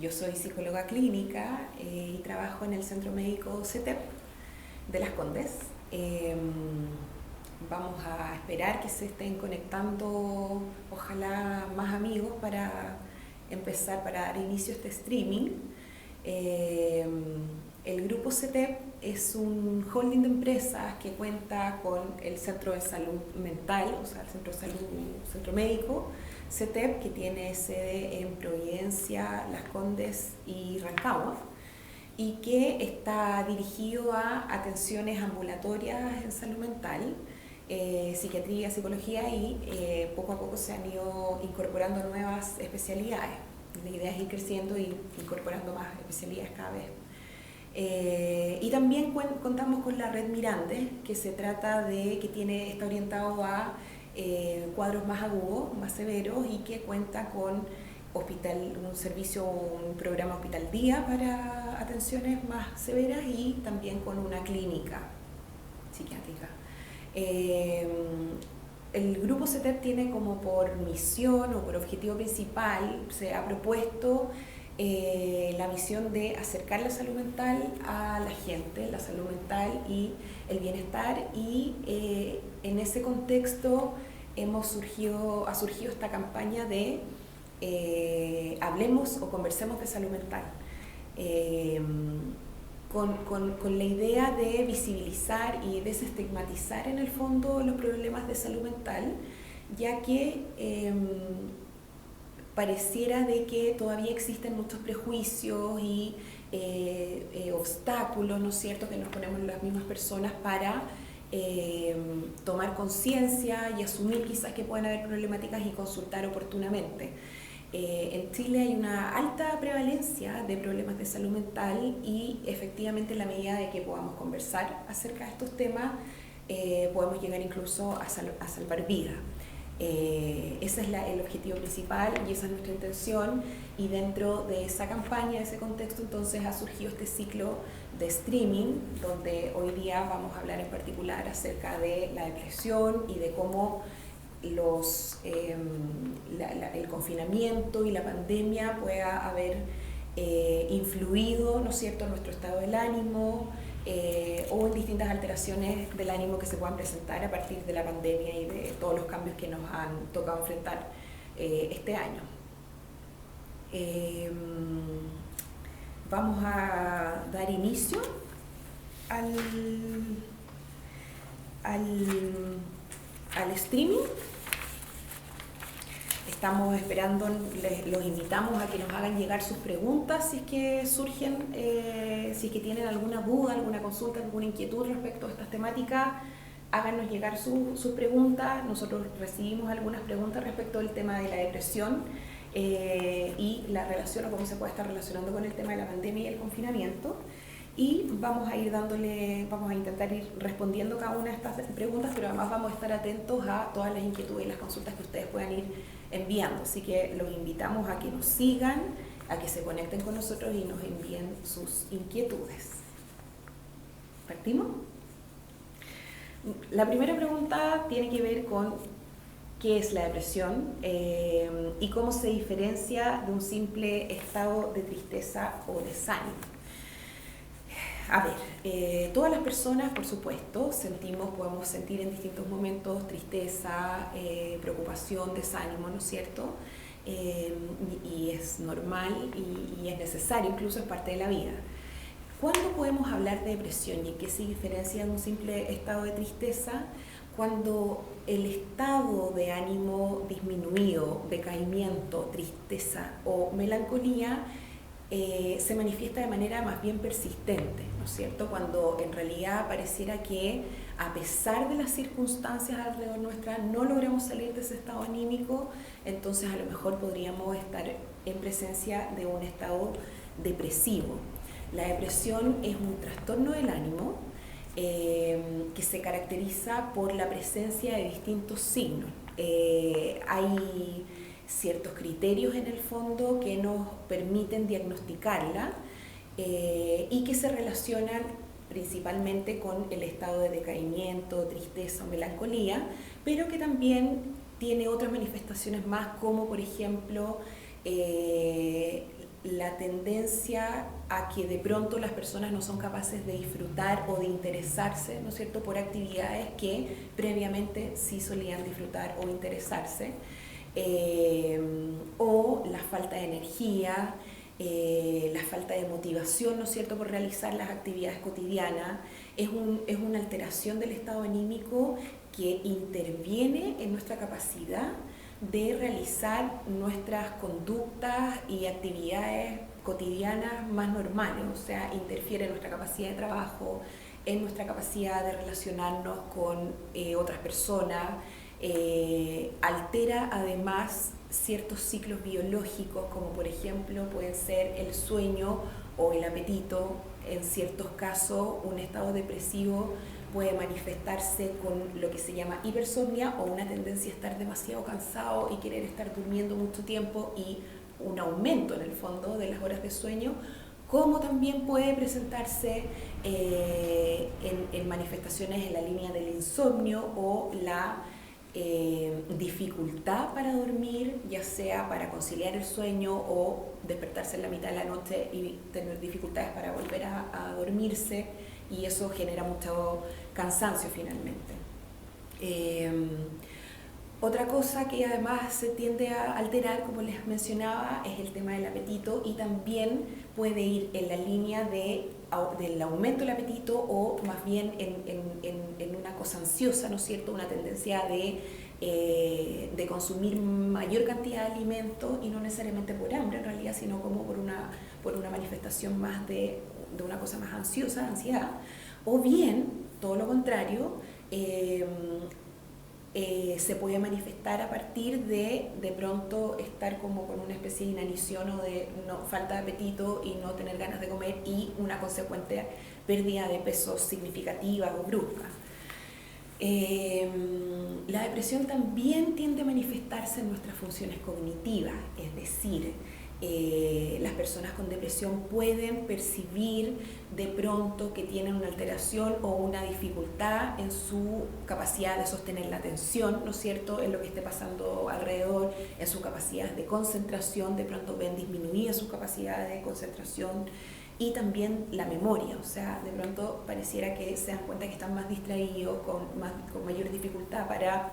Yo soy psicóloga clínica y trabajo en el Centro Médico CETEP de Las Condes. Vamos a esperar que se estén conectando, ojalá, más amigos para empezar, para dar inicio a este streaming. El grupo CETEP es un holding de empresas que cuenta con el Centro de Salud Mental, o sea, el Centro Médico CETEP, que tiene sede en Providencia, Las Condes y Rancagua, y que está dirigido a atenciones ambulatorias en salud mental, psiquiatría, psicología, y poco a poco se han ido incorporando nuevas especialidades. La idea es ir creciendo y incorporando más especialidades cada vez. Y también contamos con la red Mirandes, que se trata de que está orientado a cuadros más agudos, más severos, y que cuenta con un servicio, un programa hospital día para atenciones más severas y también con una clínica psiquiátrica. El grupo CETEP tiene como por misión o por objetivo principal, se ha propuesto la misión de acercar la salud mental a la gente, la salud mental y el bienestar, y en ese contexto ha surgido esta campaña de hablemos o conversemos de salud mental, con la idea de visibilizar y desestigmatizar en el fondo los problemas de salud mental, ya que pareciera de que todavía existen muchos prejuicios y obstáculos, ¿no es cierto?, que nos ponemos las mismas personas para tomar conciencia y asumir quizás que pueden haber problemáticas y consultar oportunamente. En Chile hay una alta prevalencia de problemas de salud mental y efectivamente en la medida de que podamos conversar acerca de estos temas podemos llegar incluso a salvar vidas. Ese es el objetivo principal y esa es nuestra intención, y dentro de esa campaña, de ese contexto, entonces ha surgido este ciclo de streaming donde hoy día vamos a hablar en particular acerca de la depresión y de cómo el confinamiento y la pandemia pueda haber influido, ¿no es cierto?, en nuestro estado del ánimo, o en distintas alteraciones del ánimo que se puedan presentar a partir de la pandemia y de todos los cambios que nos han tocado enfrentar este año. Vamos a dar inicio al streaming. Estamos esperando, los invitamos a que nos hagan llegar sus preguntas si es que surgen, si es que tienen alguna duda, alguna consulta, alguna inquietud respecto a estas temáticas, háganos llegar sus preguntas. Nosotros recibimos algunas preguntas respecto al tema de la depresión y la relación o cómo se puede estar relacionando con el tema de la pandemia y el confinamiento. Y vamos a intentar ir respondiendo cada una de estas preguntas, pero además vamos a estar atentos a todas las inquietudes y las consultas que ustedes puedan ir enviando. Así que los invitamos a que nos sigan, a que se conecten con nosotros y nos envíen sus inquietudes. ¿Partimos? La primera pregunta tiene que ver con qué es la depresión y cómo se diferencia de un simple estado de tristeza o desánimo. A ver, todas las personas, por supuesto, podemos sentir en distintos momentos tristeza, preocupación, desánimo, ¿no es cierto? Y es normal y es necesario, incluso es parte de la vida. ¿Cuándo podemos hablar de depresión y en qué se diferencia de un simple estado de tristeza? Cuando el estado de ánimo disminuido, decaimiento, tristeza o melancolía se manifiesta de manera más bien persistente, ¿no es cierto? Cuando en realidad pareciera que a pesar de las circunstancias alrededor nuestra no logramos salir de ese estado anímico, entonces a lo mejor podríamos estar en presencia de un estado depresivo. La depresión es un trastorno del ánimo que se caracteriza por la presencia de distintos signos. Hay ciertos criterios en el fondo que nos permiten diagnosticarla y que se relacionan principalmente con el estado de decaimiento, tristeza o melancolía, pero que también tiene otras manifestaciones más, como por ejemplo la tendencia a que de pronto las personas no son capaces de disfrutar o de interesarse, ¿no es cierto?, por actividades que previamente sí solían disfrutar o interesarse, o la falta de energía, la falta de motivación, ¿no es cierto?, por realizar las actividades cotidianas. Es una alteración del estado anímico que interviene en nuestra capacidad de realizar nuestras conductas y actividades cotidianas más normales, o sea, interfiere en nuestra capacidad de trabajo, en nuestra capacidad de relacionarnos con otras personas, altera además ciertos ciclos biológicos, como por ejemplo pueden ser el sueño o el apetito. En ciertos casos, un estado depresivo puede manifestarse con lo que se llama hipersomnia o una tendencia a estar demasiado cansado y querer estar durmiendo mucho tiempo y un aumento en el fondo de las horas de sueño, como también puede presentarse en manifestaciones en la línea del insomnio o la dificultad para dormir, ya sea para conciliar el sueño o despertarse en la mitad de la noche y tener dificultades para volver a dormirse, y eso genera mucho cansancio finalmente. Otra cosa que además se tiende a alterar, como les mencionaba, es el tema del apetito, y también puede ir en la línea del aumento del apetito o más bien en una cosa ansiosa, ¿no es cierto?, una tendencia de consumir mayor cantidad de alimentos, y no necesariamente por hambre en realidad, sino como por una manifestación más de una cosa más ansiosa, ansiedad, o bien, todo lo contrario, se puede manifestar a partir de pronto estar como con una especie de inanición o de falta de apetito y no tener ganas de comer, y una consecuente pérdida de peso significativa o brusca. La depresión también tiende a manifestarse en nuestras funciones cognitivas, es decir, las personas con depresión pueden percibir de pronto que tienen una alteración o una dificultad en su capacidad de sostener la atención, ¿no es cierto?, en lo que esté pasando alrededor, en su capacidad de concentración. De pronto ven disminuida su capacidad de concentración, y también la memoria, o sea, de pronto pareciera que se dan cuenta que están más distraídos, con mayor dificultad para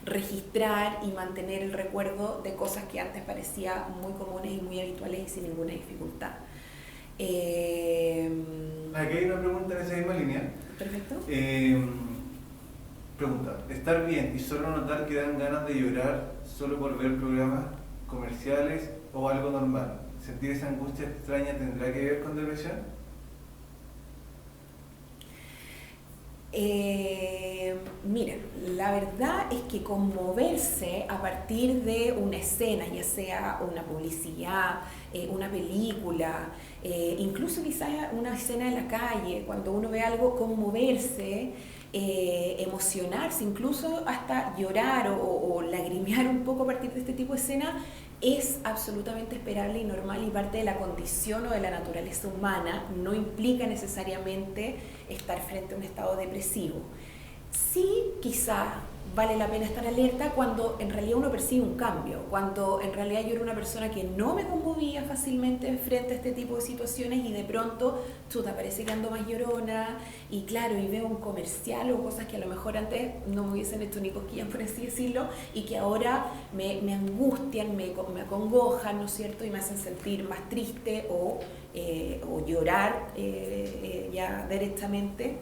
registrar y mantener el recuerdo de cosas que antes parecían muy comunes y muy habituales y sin ninguna dificultad. Aquí hay una pregunta en esa misma línea. Perfecto. Pregunta: ¿estar bien y solo notar que dan ganas de llorar solo por ver programas comerciales o algo normal? ¿Sentir esa angustia extraña tendrá que ver con depresión? Miren, la verdad es que conmoverse a partir de una escena, ya sea una publicidad, una película, incluso quizás una escena en la calle, cuando uno ve algo, conmoverse, emocionarse, incluso hasta llorar o lagrimear un poco a partir de este tipo de escena, es absolutamente esperable y normal y parte de la condición o de la naturaleza humana. No implica necesariamente estar frente a un estado depresivo. Sí, quizá vale la pena estar alerta cuando en realidad uno percibe un cambio, cuando en realidad yo era una persona que no me conmovía fácilmente frente a este tipo de situaciones, y de pronto, chuta, parece que ando más llorona, y claro, y veo un comercial o cosas que a lo mejor antes no me hubiesen hecho ni cosquillas, por así decirlo, y que ahora me angustian, me acongojan, ¿no es cierto?, y me hacen sentir más triste o llorar ya directamente.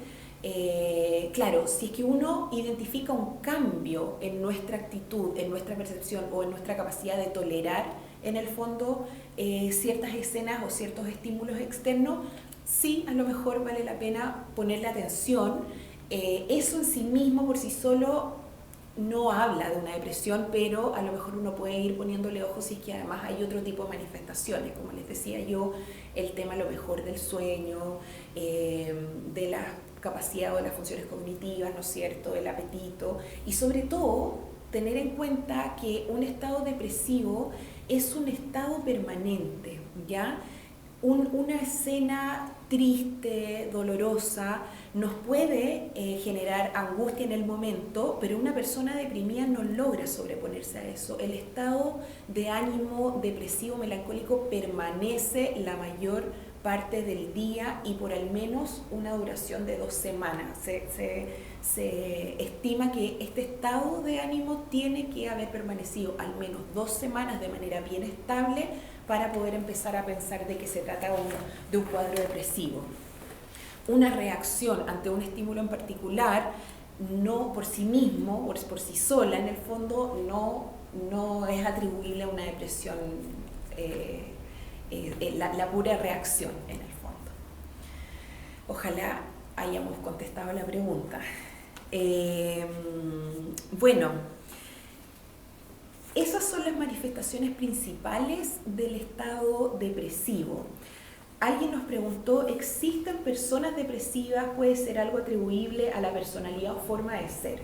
Claro, si es que uno identifica un cambio en nuestra actitud, en nuestra percepción o en nuestra capacidad de tolerar en el fondo ciertas escenas o ciertos estímulos externos, sí, a lo mejor vale la pena ponerle atención. Eso en sí mismo, por sí solo, no habla de una depresión, pero a lo mejor uno puede ir poniéndole ojos si es que además hay otro tipo de manifestaciones, como les decía yo, el tema a lo mejor del sueño, de la capacidad o de las funciones cognitivas, ¿no es cierto?, el apetito, y sobre todo tener en cuenta que un estado depresivo es un estado permanente, ¿ya? una escena triste, dolorosa, nos puede generar angustia en el momento, pero una persona deprimida no logra sobreponerse a eso. El estado de ánimo depresivo, melancólico permanece la mayor parte del día y por al menos una duración de 2 semanas. Se estima que este estado de ánimo tiene que haber permanecido al menos 2 semanas de manera bien estable para poder empezar a pensar de que se trata de un cuadro depresivo. Una reacción ante un estímulo en particular, no por sí mismo, por sí sola, en el fondo no es atribuible a una depresión, la pura reacción en el fondo. Ojalá hayamos contestado la pregunta. Bueno, esas son las manifestaciones principales del estado depresivo. Alguien nos preguntó, ¿existen personas depresivas? ¿Puede ser algo atribuible a la personalidad o forma de ser?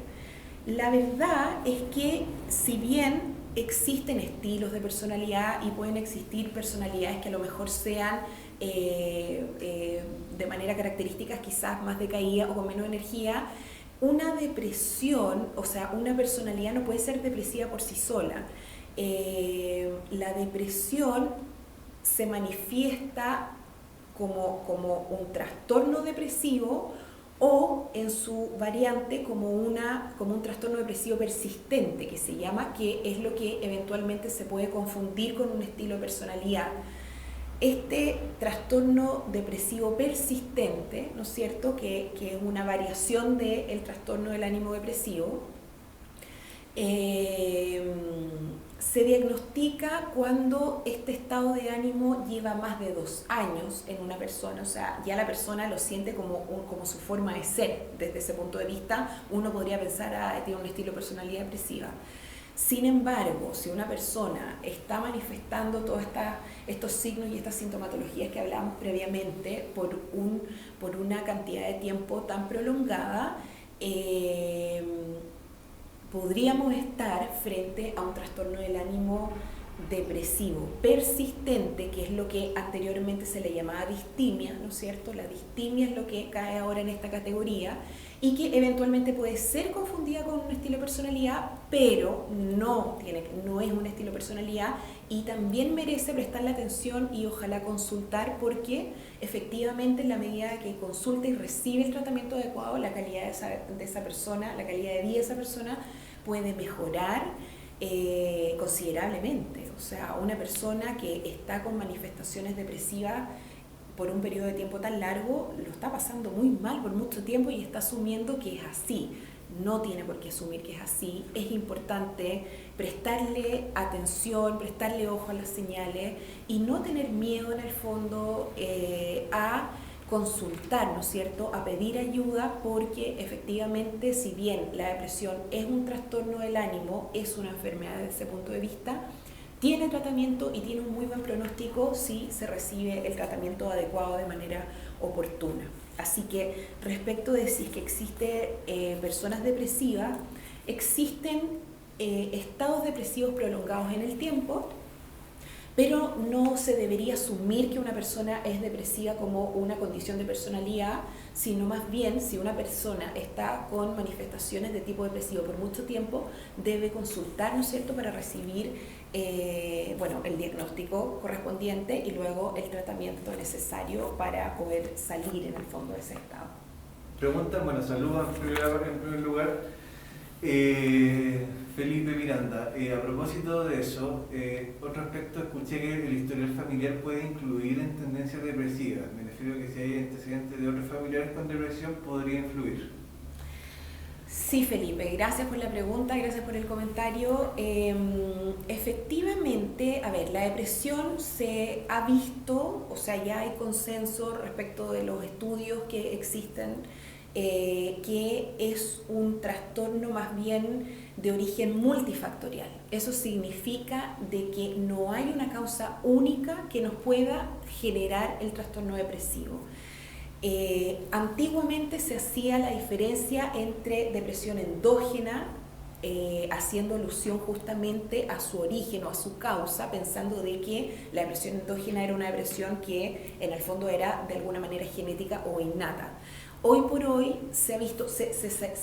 La verdad es que si bien existen estilos de personalidad y pueden existir personalidades que a lo mejor sean de manera características quizás más decaídas o con menos energía, una depresión, o sea, una personalidad no puede ser depresiva por sí sola. La depresión se manifiesta como un trastorno depresivo o en su variante como un trastorno depresivo persistente, que se llama, que es lo que eventualmente se puede confundir con un estilo de personalidad. Este trastorno depresivo persistente, ¿no es cierto?, que es una variación del trastorno del ánimo depresivo, se diagnostica cuando este estado de ánimo lleva más de 2 años en una persona, o sea, ya la persona lo siente como su forma de ser. Desde ese punto de vista, uno podría pensar, tiene un estilo de personalidad depresiva. Sin embargo, si una persona está manifestando todos estos signos y estas sintomatologías que hablábamos previamente por una cantidad de tiempo tan prolongada, podríamos estar frente a un trastorno del ánimo depresivo persistente, que es lo que anteriormente se le llamaba distimia, ¿no es cierto? La distimia es lo que cae ahora en esta categoría y que eventualmente puede ser confundida con un estilo de personalidad, pero no es un estilo de personalidad y también merece prestarle atención y ojalá consultar, porque efectivamente en la medida que consulta y recibe el tratamiento adecuado, la calidad de esa persona, la calidad de vida de esa persona puede mejorar considerablemente. O sea, una persona que está con manifestaciones depresivas por un periodo de tiempo tan largo, lo está pasando muy mal por mucho tiempo y está asumiendo que es así. No tiene por qué asumir que es así. Es importante prestarle atención, prestarle ojo a las señales y no tener miedo en el fondo a consultar, ¿no es cierto?, a pedir ayuda, porque efectivamente, si bien la depresión es un trastorno del ánimo, es una enfermedad desde ese punto de vista, tiene tratamiento y tiene un muy buen pronóstico si se recibe el tratamiento adecuado de manera oportuna. Así que respecto de si es que existe personas depresivas, existen estados depresivos prolongados en el tiempo, pero no se debería asumir que una persona es depresiva como una condición de personalidad, sino más bien, si una persona está con manifestaciones de tipo depresivo por mucho tiempo, debe consultar, ¿no es cierto?, para recibir el diagnóstico correspondiente y luego el tratamiento necesario para poder salir en el fondo de ese estado. Preguntan, saludos en primer lugar. Felipe Miranda, a propósito de eso, otro aspecto, escuché que el historial familiar puede incluir en tendencias depresivas. Me refiero a que si hay antecedentes de otros familiares con depresión, podría influir. Sí, Felipe, gracias por la pregunta, gracias por el comentario. Efectivamente, la depresión se ha visto, o sea, ya hay consenso respecto de los estudios que existen, que es un trastorno más bien de origen multifactorial. Eso significa de que no hay una causa única que nos pueda generar el trastorno depresivo. Antiguamente se hacía la diferencia entre depresión endógena haciendo alusión justamente a su origen o a su causa, pensando de que la depresión endógena era una depresión que en el fondo era de alguna manera genética o innata. Hoy por hoy se ha visto,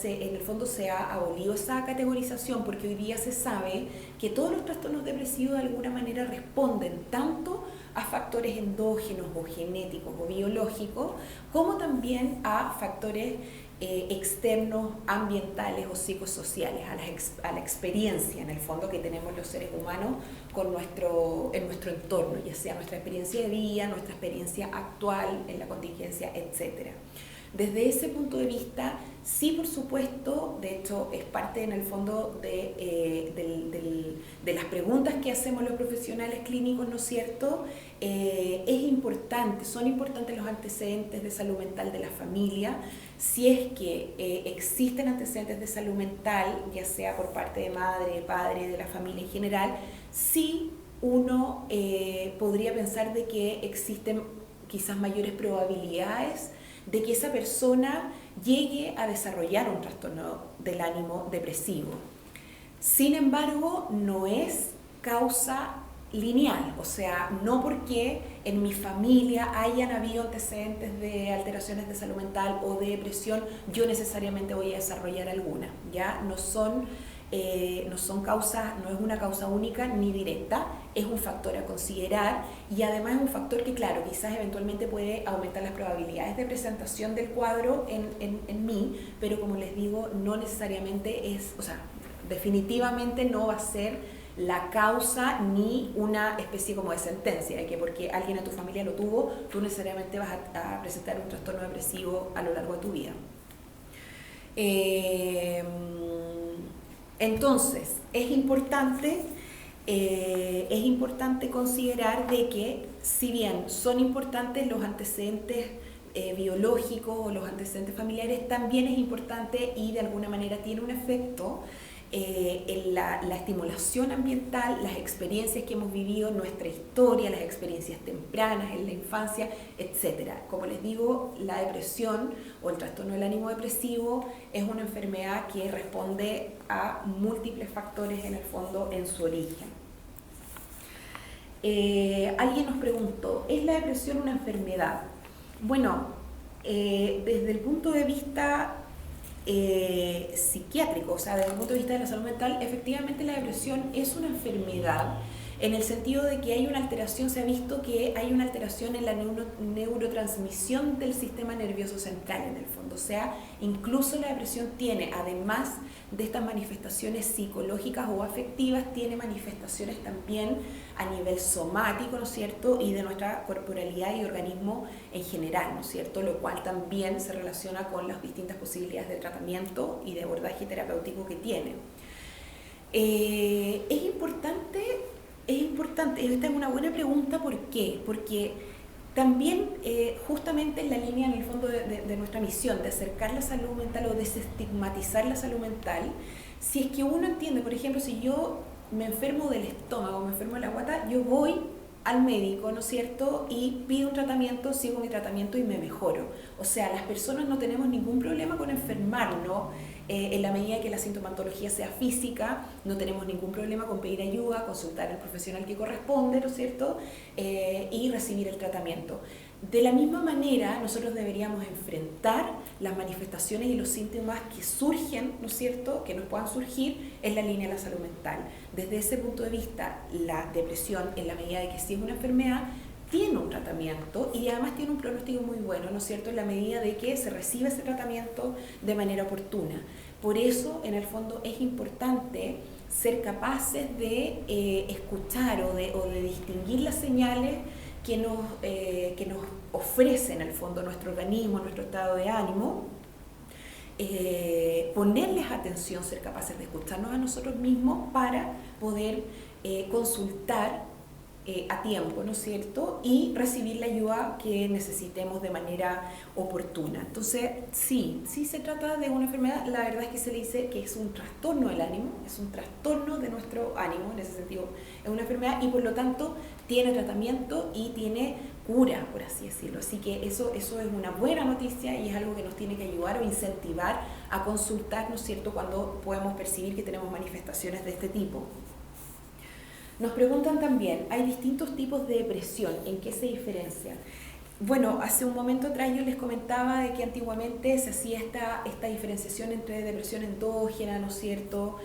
en el fondo se ha abolido esa categorización, porque hoy día se sabe que todos los trastornos depresivos de alguna manera responden tanto a factores endógenos o genéticos o biológicos, como también a factores externos, ambientales o psicosociales, a la experiencia en el fondo que tenemos los seres humanos en nuestro entorno, ya sea nuestra experiencia de vida, nuestra experiencia actual en la contingencia, etc. Desde ese punto de vista, sí, por supuesto, de hecho es parte en el fondo de las preguntas que hacemos los profesionales clínicos, ¿no es cierto? Es importante, son importantes los antecedentes de salud mental de la familia. Si es que existen antecedentes de salud mental, ya sea por parte de madre, padre, de la familia en general, sí uno podría pensar de que existen quizás mayores probabilidades de que esa persona llegue a desarrollar un trastorno del ánimo depresivo. Sin embargo, no es causa lineal, o sea, no porque en mi familia hayan habido antecedentes de alteraciones de salud mental o de depresión, yo necesariamente voy a desarrollar alguna, ¿ya? No son causas, no es una causa única ni directa, es un factor a considerar y además es un factor que, claro, quizás eventualmente puede aumentar las probabilidades de presentación del cuadro en mí, pero como les digo, no necesariamente es, o sea, definitivamente no va a ser la causa ni una especie como de sentencia, de que porque alguien en tu familia lo tuvo, tú necesariamente vas a presentar un trastorno depresivo a lo largo de tu vida. Entonces, es importante considerar de que si bien son importantes los antecedentes biológicos o los antecedentes familiares, también es importante y de alguna manera tiene un efecto en la estimulación ambiental, las experiencias que hemos vivido, nuestra historia, las experiencias tempranas en la infancia, etc. Como les digo, la depresión o el trastorno del ánimo depresivo es una enfermedad que responde a múltiples factores en el fondo en su origen. Alguien nos preguntó, ¿es la depresión una enfermedad? Bueno, desde el punto de vista psiquiátrico, o sea, desde el punto de vista de la salud mental, efectivamente la depresión es una enfermedad en el sentido de que hay una alteración, se ha visto que hay una alteración en la neurotransmisión del sistema nervioso central en el fondo, o sea, incluso la depresión tiene, además de estas manifestaciones psicológicas o afectivas, tiene manifestaciones también a nivel somático, ¿no es cierto?, y de nuestra corporalidad y organismo en general, ¿no es cierto?, lo cual también se relaciona con las distintas posibilidades de tratamiento y de abordaje terapéutico que tiene. Es importante, esta es una buena pregunta, ¿por qué? Porque también justamente en la línea en el fondo de nuestra misión de acercar la salud mental o desestigmatizar la salud mental, si es que uno entiende, por ejemplo, si yo me enfermo del estómago, me enfermo de la guata, yo voy al médico, ¿no es cierto?, y pido un tratamiento, sigo mi tratamiento y me mejoro. O sea, las personas no tenemos ningún problema con enfermarnos, en la medida que la sintomatología sea física, no tenemos ningún problema con pedir ayuda, consultar al profesional que corresponde, ¿no es cierto?, y recibir el tratamiento. De la misma manera, nosotros deberíamos enfrentar las manifestaciones y los síntomas que surgen, ¿no es cierto?, que nos puedan surgir en la línea de la salud mental. Desde ese punto de vista, la depresión, en la medida de que sí es una enfermedad, tiene un tratamiento y además tiene un pronóstico muy bueno, ¿no es cierto?, en la medida de que se recibe ese tratamiento de manera oportuna. Por eso, en el fondo, es importante ser capaces de escuchar o de distinguir las señales que nos ofrece en el fondo nuestro organismo, nuestro estado de ánimo, ponerles atención, ser capaces de escucharnos a nosotros mismos para poder consultar a tiempo, ¿no es cierto?, y recibir la ayuda que necesitemos de manera oportuna. Entonces, sí se trata de una enfermedad, la verdad es que se le dice que es un trastorno del ánimo, es un trastorno de nuestro ánimo, en ese sentido es una enfermedad y por lo tanto tiene tratamiento y tiene cura, por así decirlo. Así que eso es una buena noticia y es algo que nos tiene que ayudar o incentivar a consultar, ¿no es cierto?, cuando podemos percibir que tenemos manifestaciones de este tipo. Nos preguntan también, ¿hay distintos tipos de depresión? ¿En qué se diferencian? Bueno, hace un momento atrás yo les comentaba de que antiguamente se hacía esta diferenciación entre depresión endógena, ¿no es cierto?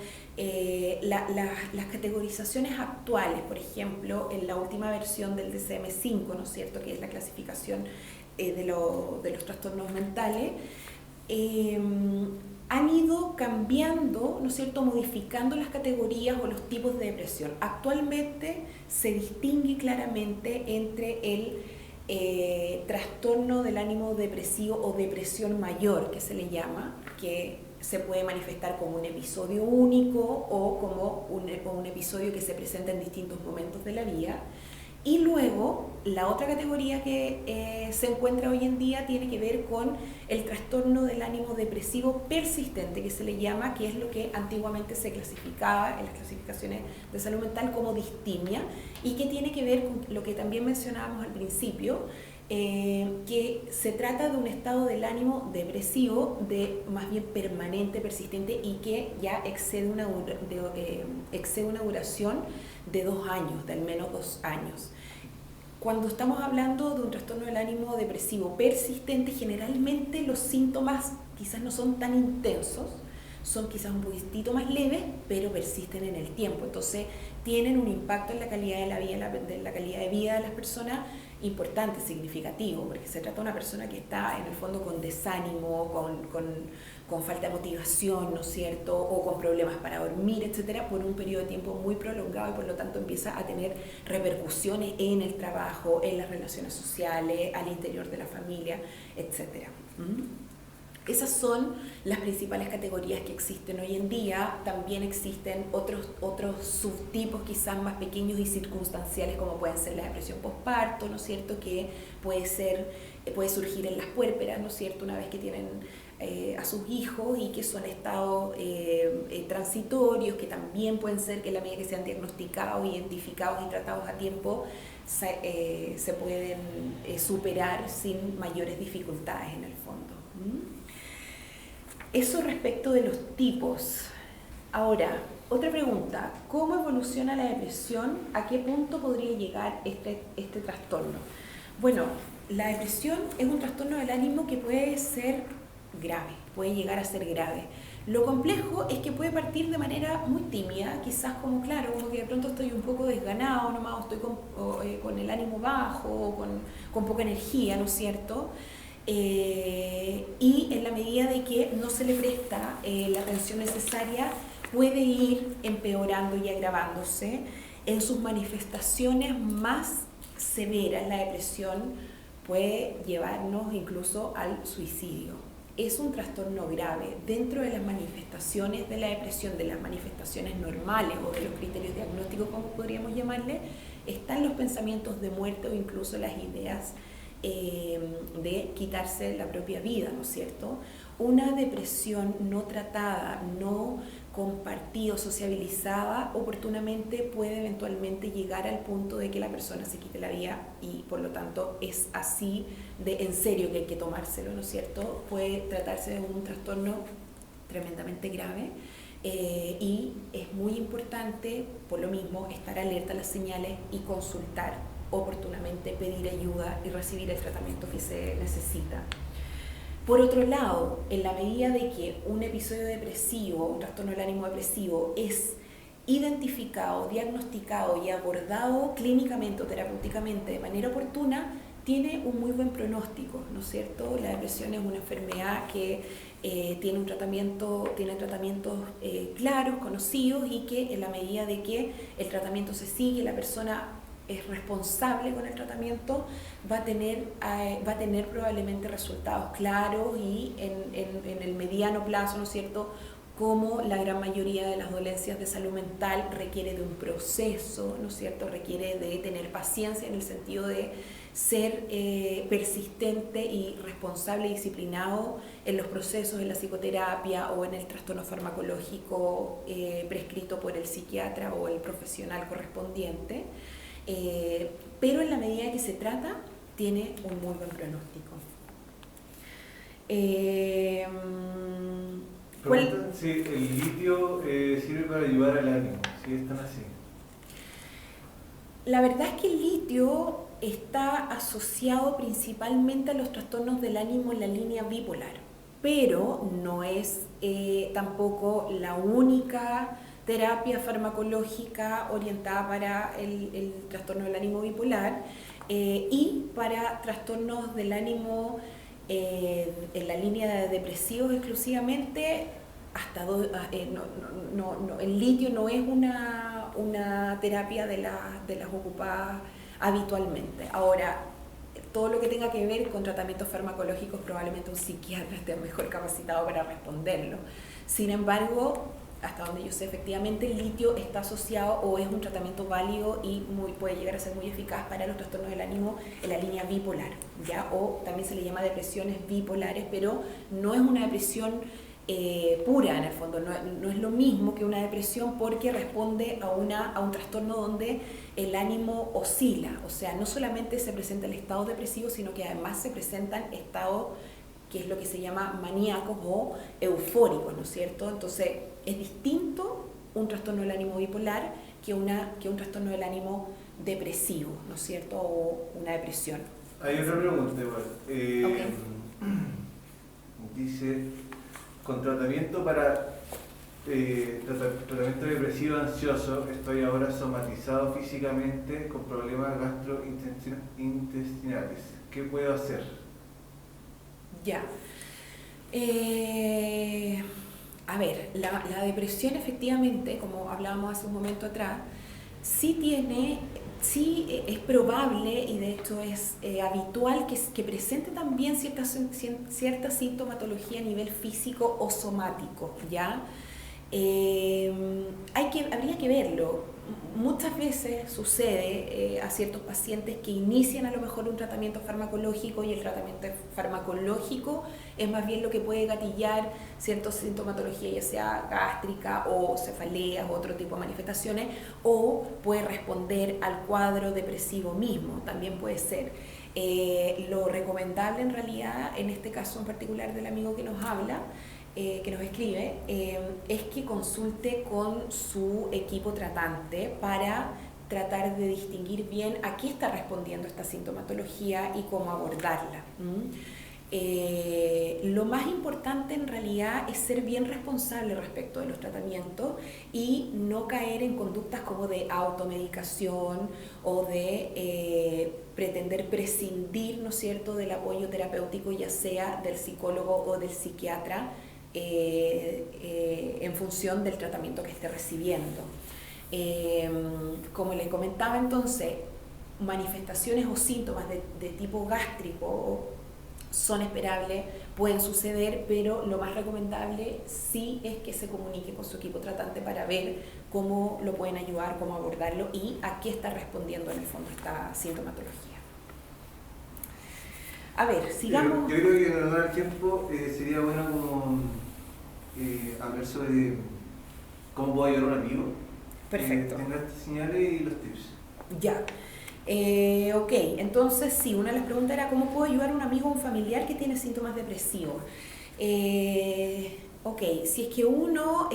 Las categorizaciones actuales, por ejemplo, en la última versión del DSM-5, ¿no es cierto?, que es la clasificación de los trastornos mentales, han ido cambiando, ¿no es cierto?, modificando las categorías o los tipos de depresión. Actualmente se distingue claramente entre el trastorno del ánimo depresivo o depresión mayor, que se le llama, que se puede manifestar como un episodio único o como un episodio que se presenta en distintos momentos de la vida. Y luego, la otra categoría que se encuentra hoy en día tiene que ver con el trastorno del ánimo depresivo persistente, que se le llama, que es lo que antiguamente se clasificaba en las clasificaciones de salud mental como distimia, y que tiene que ver con lo que también mencionábamos al principio, que se trata de un estado del ánimo depresivo, de más bien permanente, persistente, y que ya excede una duración de 2 años, de al menos 2 años. Cuando estamos hablando de un trastorno del ánimo depresivo persistente, generalmente los síntomas quizás no son tan intensos, son quizás un poquitito más leves, pero persisten en el tiempo. Entonces tienen un impacto en la calidad de la vida, de la calidad de vida de las personas importante, significativo, porque se trata de una persona que está en el fondo con desánimo, con falta de motivación, ¿no es cierto?, o con problemas para dormir, etcétera, por un periodo de tiempo muy prolongado, y por lo tanto empieza a tener repercusiones en el trabajo, en las relaciones sociales, al interior de la familia, etcétera. Esas son las principales categorías que existen hoy en día. También existen otros subtipos quizás más pequeños y circunstanciales, como pueden ser la depresión postparto, ¿no es cierto?, que puede surgir en las puérperas, ¿no es cierto?, una vez que tienen a sus hijos, y que son estados transitorios, que también pueden ser que en la medida que sean diagnosticados, identificados y tratados a tiempo, se pueden superar sin mayores dificultades en el fondo. Eso respecto de los tipos. Ahora, otra pregunta, ¿cómo evoluciona la depresión? ¿A qué punto podría llegar este trastorno? Bueno, la depresión es un trastorno del ánimo que puede ser grave, puede llegar a ser grave. Lo complejo es que puede partir de manera muy tímida, quizás como que de pronto estoy un poco desganado nomás, o estoy con el ánimo bajo, o con poca energía, ¿no es cierto? Y en la medida de que no se le presta la atención necesaria, puede ir empeorando y agravándose. En sus manifestaciones más severas, la depresión puede llevarnos incluso al suicidio. Es un trastorno grave. Dentro de las manifestaciones de la depresión, de las manifestaciones normales o de los criterios diagnósticos, como podríamos llamarle, están los pensamientos de muerte o incluso las ideas de quitarse la propia vida, ¿no es cierto? Una depresión no tratada, no compartida o sociabilizada, oportunamente puede eventualmente llegar al punto de que la persona se quite la vida, y por lo tanto es así de en serio que hay que tomárselo, ¿no es cierto? Puede tratarse de un trastorno tremendamente grave, y es muy importante, por lo mismo, estar alerta a las señales y consultar oportunamente, pedir ayuda y recibir el tratamiento que se necesita. Por otro lado, en la medida de que un episodio depresivo, un trastorno del ánimo depresivo, es identificado, diagnosticado y abordado clínicamente o terapéuticamente de manera oportuna, tiene un muy buen pronóstico, ¿no es cierto? La depresión es una enfermedad que tiene tratamientos claros, conocidos, y que en la medida de que el tratamiento se sigue, la persona es responsable con el tratamiento, va a tener probablemente resultados claros, y en el mediano plazo, ¿no es cierto?, como la gran mayoría de las dolencias de salud mental requiere de un proceso, ¿no es cierto?, requiere de tener paciencia en el sentido de ser persistente y responsable y disciplinado en los procesos, en la psicoterapia o en el trastorno farmacológico prescrito por el psiquiatra o el profesional correspondiente. Pero en la medida que se trata, tiene un muy buen pronóstico. Preguntan si el litio sirve para ayudar al ánimo, si es tan así. La verdad es que el litio está asociado principalmente a los trastornos del ánimo en la línea bipolar, pero no es tampoco la única terapia farmacológica orientada para el trastorno del ánimo bipolar y para trastornos del ánimo en la línea de depresivos exclusivamente. El litio no es una terapia de las ocupadas habitualmente. Ahora, todo lo que tenga que ver con tratamientos farmacológicos, probablemente un psiquiatra esté mejor capacitado para responderlo. Sin embargo, hasta donde yo sé, efectivamente el litio está asociado o es un tratamiento válido y puede llegar a ser muy eficaz para los trastornos del ánimo en la línea bipolar, ¿ya? O también se le llama depresiones bipolares, pero no es una depresión pura en el fondo, no es lo mismo que una depresión porque responde a un trastorno donde el ánimo oscila, o sea, no solamente se presenta el estado depresivo, sino que además se presentan estados que es lo que se llama maníacos o eufóricos, ¿no es cierto? Entonces, es distinto un trastorno del ánimo bipolar que un trastorno del ánimo depresivo, ¿no es cierto? O una depresión. Hay otra pregunta igual. Okay. Dice, con tratamiento para tratamiento depresivo ansioso, estoy ahora somatizado físicamente con problemas gastrointestinales. ¿Qué puedo hacer? Ya. A ver, la depresión efectivamente, como hablábamos hace un momento atrás, sí es probable y de hecho es habitual que presente también cierta sintomatología a nivel físico o somático, ¿ya? Habría que verlo. Muchas veces sucede a ciertos pacientes que inician a lo mejor un tratamiento farmacológico y el tratamiento farmacológico es más bien lo que puede gatillar cierta sintomatología, ya sea gástrica o cefaleas o otro tipo de manifestaciones, o puede responder al cuadro depresivo mismo, también puede ser. Lo recomendable en realidad, en este caso en particular del amigo que nos habla, que nos escribe, es que consulte con su equipo tratante para tratar de distinguir bien a qué está respondiendo esta sintomatología y cómo abordarla. Lo más importante en realidad es ser bien responsable respecto de los tratamientos y no caer en conductas como de automedicación o de pretender prescindir, ¿no es cierto?, del apoyo terapéutico, ya sea del psicólogo o del psiquiatra, en función del tratamiento que esté recibiendo. Como les comentaba entonces, manifestaciones o síntomas de tipo gástrico son esperables, pueden suceder, pero lo más recomendable sí es que se comunique con su equipo tratante para ver cómo lo pueden ayudar, cómo abordarlo y a qué está respondiendo en el fondo esta sintomatología. A ver, sigamos. Yo creo que en honor al tiempo sería bueno como hablar sobre cómo puedo ayudar a un amigo. Perfecto. En estas señales y los tips. Ya. Ok, entonces sí, una de las preguntas era ¿cómo puedo ayudar a un amigo o un familiar que tiene síntomas depresivos? Ok, si es que uno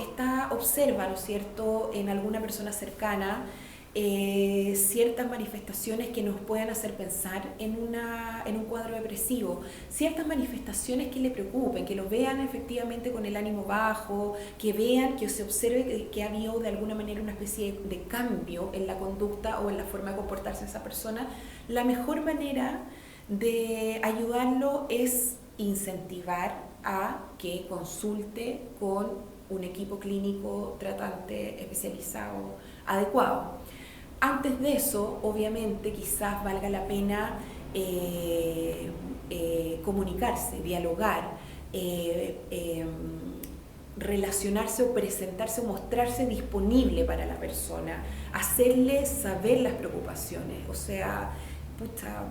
observa, ¿no es cierto?, en alguna persona cercana ciertas manifestaciones que nos puedan hacer pensar en un cuadro depresivo, ciertas manifestaciones que le preocupen, que lo vean efectivamente con el ánimo bajo, que vean, que se observe que ha habido de alguna manera una especie de cambio en la conducta o en la forma de comportarse de esa persona. La mejor manera de ayudarlo es incentivar a que consulte con un equipo clínico tratante especializado adecuado. Antes de eso, obviamente, quizás valga la pena comunicarse, dialogar, relacionarse o presentarse o mostrarse disponible para la persona, hacerle saber las preocupaciones. O sea, pucha,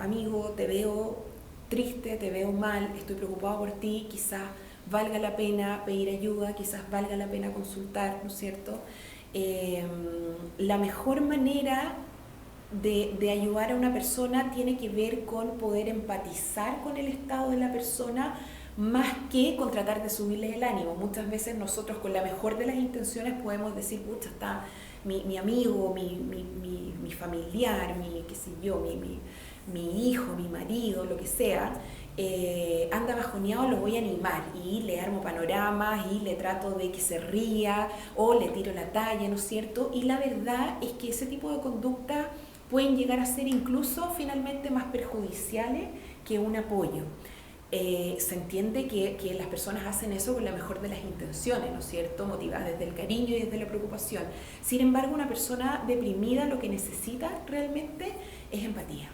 amigo, te veo triste, te veo mal, estoy preocupado por ti, quizás valga la pena pedir ayuda, quizás valga la pena consultar, ¿no es cierto? La mejor manera de ayudar a una persona tiene que ver con poder empatizar con el estado de la persona más que con tratar de subirles el ánimo. Muchas veces nosotros con la mejor de las intenciones podemos decir, pucha, está mi amigo, mi familiar, qué sé yo, mi hijo, mi marido, lo que sea, anda bajoneado, lo voy a animar y le armo panoramas y le trato de que se ría o le tiro la talla, ¿no es cierto? Y la verdad es que ese tipo de conductas pueden llegar a ser incluso finalmente más perjudiciales que un apoyo. Se entiende que las personas hacen eso con la mejor de las intenciones, ¿no es cierto?, motivadas desde el cariño y desde la preocupación. Sin embargo, una persona deprimida lo que necesita realmente es empatía.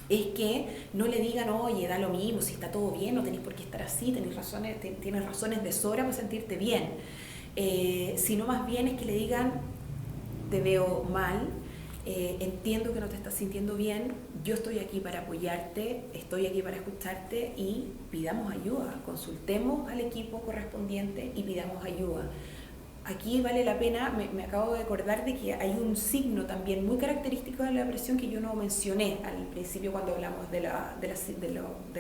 Es que no le digan, oye, da lo mismo, si está todo bien, no tenés por qué estar así, tienes razones de sobra para sentirte bien. Sino más bien es que le digan, te veo mal, entiendo que no te estás sintiendo bien, yo estoy aquí para apoyarte, estoy aquí para escucharte y pidamos ayuda, consultemos al equipo correspondiente y pidamos ayuda. Aquí vale la pena, me acabo de acordar de que hay un signo también muy característico de la depresión que yo no mencioné al principio cuando hablamos de la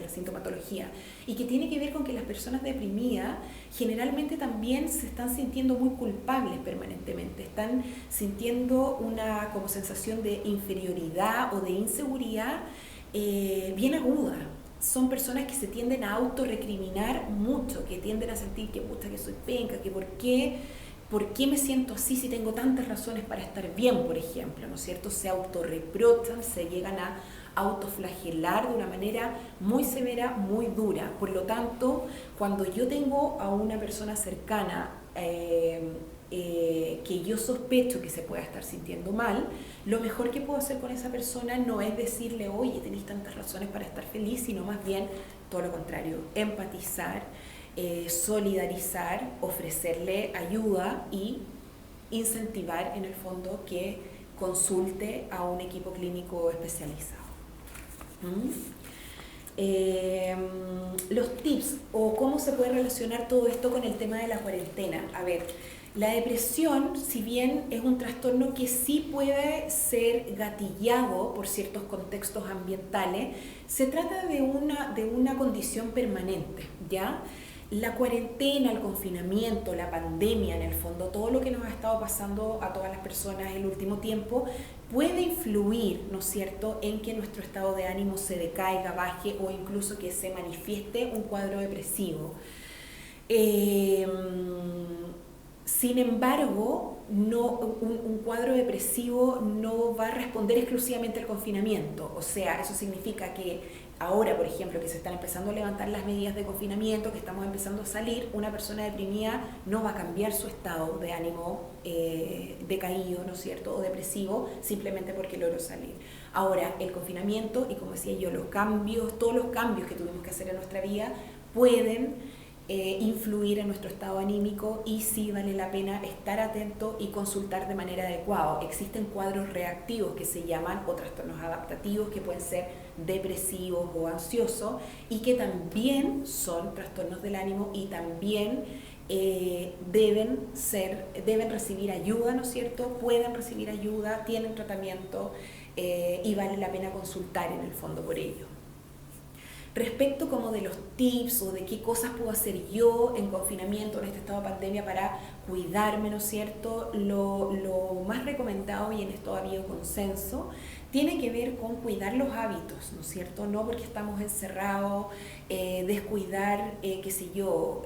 sintomatología, y que tiene que ver con que las personas deprimidas generalmente también se están sintiendo muy culpables permanentemente, están sintiendo una como sensación de inferioridad o de inseguridad bien aguda. Son personas que se tienden a autorrecriminar mucho, que tienden a sentir que puta, que soy penca, que ¿por qué me siento así si tengo tantas razones para estar bien, por ejemplo? ¿No es cierto? Se autorreprochan, se llegan a autoflagelar de una manera muy severa, muy dura. Por lo tanto, cuando yo tengo a una persona cercana que yo sospecho que se pueda estar sintiendo mal, lo mejor que puedo hacer con esa persona no es decirle, oye, tenéis tantas razones para estar feliz, sino más bien todo lo contrario, empatizar, solidarizar, ofrecerle ayuda y incentivar en el fondo que consulte a un equipo clínico especializado. Los tips o cómo se puede relacionar todo esto con el tema de la cuarentena. A ver, la depresión, si bien es un trastorno que sí puede ser gatillado por ciertos contextos ambientales, se trata de una condición permanente, ¿ya? La cuarentena, el confinamiento, la pandemia, en el fondo, todo lo que nos ha estado pasando a todas las personas el último tiempo, puede influir, ¿no es cierto?, en que nuestro estado de ánimo se decaiga, baje o incluso que se manifieste un cuadro depresivo. Sin embargo, un cuadro depresivo no va a responder exclusivamente al confinamiento. O sea, eso significa que ahora, por ejemplo, que se están empezando a levantar las medidas de confinamiento, que estamos empezando a salir, una persona deprimida no va a cambiar su estado de ánimo decaído, ¿no es cierto?, o depresivo, simplemente porque logró salir. Ahora, el confinamiento, y como decía yo, todos los cambios que tuvimos que hacer en nuestra vida pueden influir en nuestro estado anímico, y sí vale la pena estar atento y consultar de manera adecuada. Existen cuadros reactivos que se llaman, o trastornos adaptativos, que pueden ser depresivos o ansiosos, y que también son trastornos del ánimo y también deben recibir ayuda, ¿no es cierto? Pueden recibir ayuda, tienen tratamiento y vale la pena consultar en el fondo por ello. Respecto como de los tips o de qué cosas puedo hacer yo en confinamiento, en este estado de pandemia, para cuidarme, ¿no es cierto? Lo más recomendado, y en esto ha habido consenso, tiene que ver con cuidar los hábitos, ¿no es cierto? No porque estamos encerrados, descuidar, qué sé yo,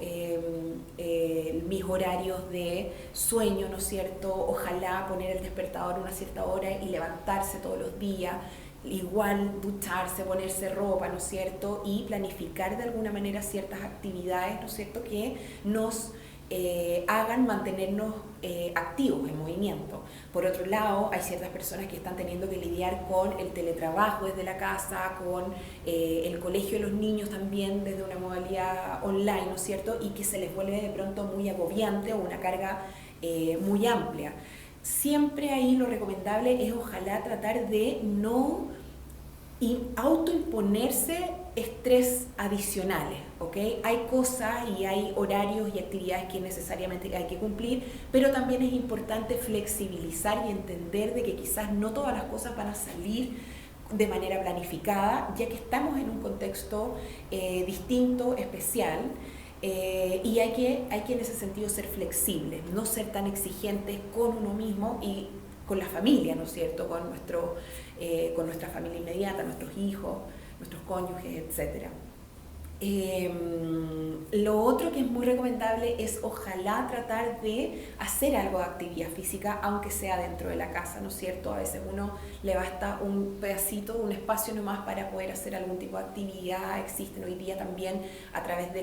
mis horarios de sueño, ¿no es cierto? Ojalá poner el despertador a una cierta hora y levantarse todos los días, igual ducharse, ponerse ropa, ¿no es cierto? Y planificar de alguna manera ciertas actividades, ¿no es cierto?, que nos hagan mantenernos activos, en movimiento. Por otro lado, hay ciertas personas que están teniendo que lidiar con el teletrabajo desde la casa, con el colegio de los niños también desde una modalidad online, ¿no es cierto?, y que se les vuelve de pronto muy agobiante o una carga muy amplia. Siempre ahí lo recomendable es ojalá tratar de no autoimponerse estrés adicionales, ¿ok? Hay cosas y hay horarios y actividades que necesariamente hay que cumplir, pero también es importante flexibilizar y entender de que quizás no todas las cosas van a salir de manera planificada, ya que estamos en un contexto distinto, especial, y hay que en ese sentido ser flexibles, no ser tan exigentes con uno mismo y con la familia, ¿no es cierto?, con nuestra familia inmediata, nuestros hijos, nuestros cónyuges, etc. Lo otro que es muy recomendable es ojalá tratar de hacer algo de actividad física, aunque sea dentro de la casa, ¿no es cierto? A veces uno le basta un pedacito, un espacio nomás para poder hacer algún tipo de actividad. Existen hoy día también a través de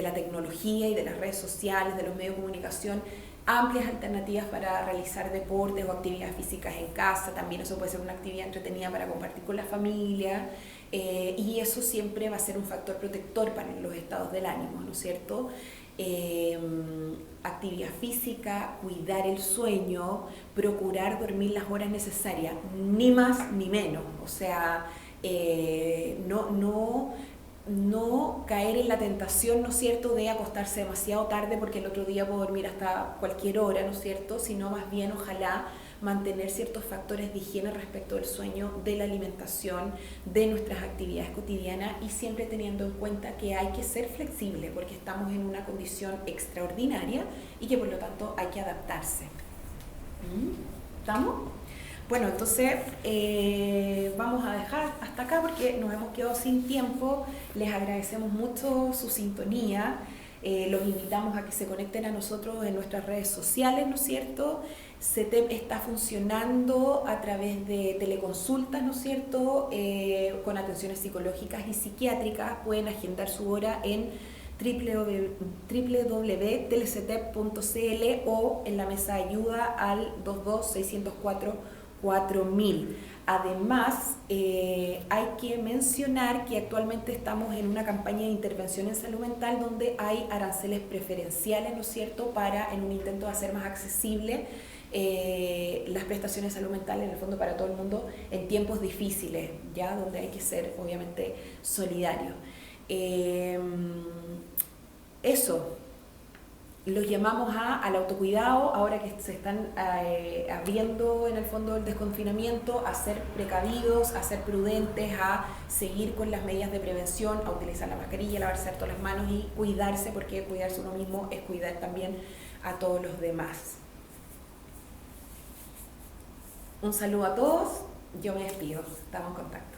la tecnología y de las redes sociales, de los medios de comunicación, amplias alternativas para realizar deportes o actividades físicas en casa. También eso puede ser una actividad entretenida para compartir con la familia, y eso siempre va a ser un factor protector para los estados del ánimo, ¿no es cierto? Actividad física, cuidar el sueño, procurar dormir las horas necesarias, ni más ni menos. O sea, no caer en la tentación, ¿no es cierto?, de acostarse demasiado tarde porque el otro día puedo dormir hasta cualquier hora, ¿no es cierto?, sino más bien ojalá mantener ciertos factores de higiene respecto del sueño, de la alimentación, de nuestras actividades cotidianas, y siempre teniendo en cuenta que hay que ser flexible porque estamos en una condición extraordinaria y que por lo tanto hay que adaptarse. ¿Estamos? Bueno, entonces vamos a dejar hasta acá porque nos hemos quedado sin tiempo. Les agradecemos mucho su sintonía. Los invitamos a que se conecten a nosotros en nuestras redes sociales, ¿no es cierto? CETEP está funcionando a través de teleconsultas, ¿no es cierto?, con atenciones psicológicas y psiquiátricas. Pueden agendar su hora en www.telecetep.cl o en la mesa de ayuda al 22-604-4000. Además, hay que mencionar que actualmente estamos en una campaña de intervención en salud mental donde hay aranceles preferenciales, ¿no es cierto?, en un intento de hacer más accesible las prestaciones de salud mental en el fondo para todo el mundo en tiempos difíciles, ya donde hay que ser obviamente solidario. Eso, los llamamos al autocuidado ahora que se están abriendo en el fondo el desconfinamiento, a ser precavidos, a ser prudentes, a seguir con las medidas de prevención, a utilizar la mascarilla, lavarse todas las manos y cuidarse, porque cuidarse uno mismo es cuidar también a todos los demás. Un saludo a todos, yo me despido, estamos en contacto.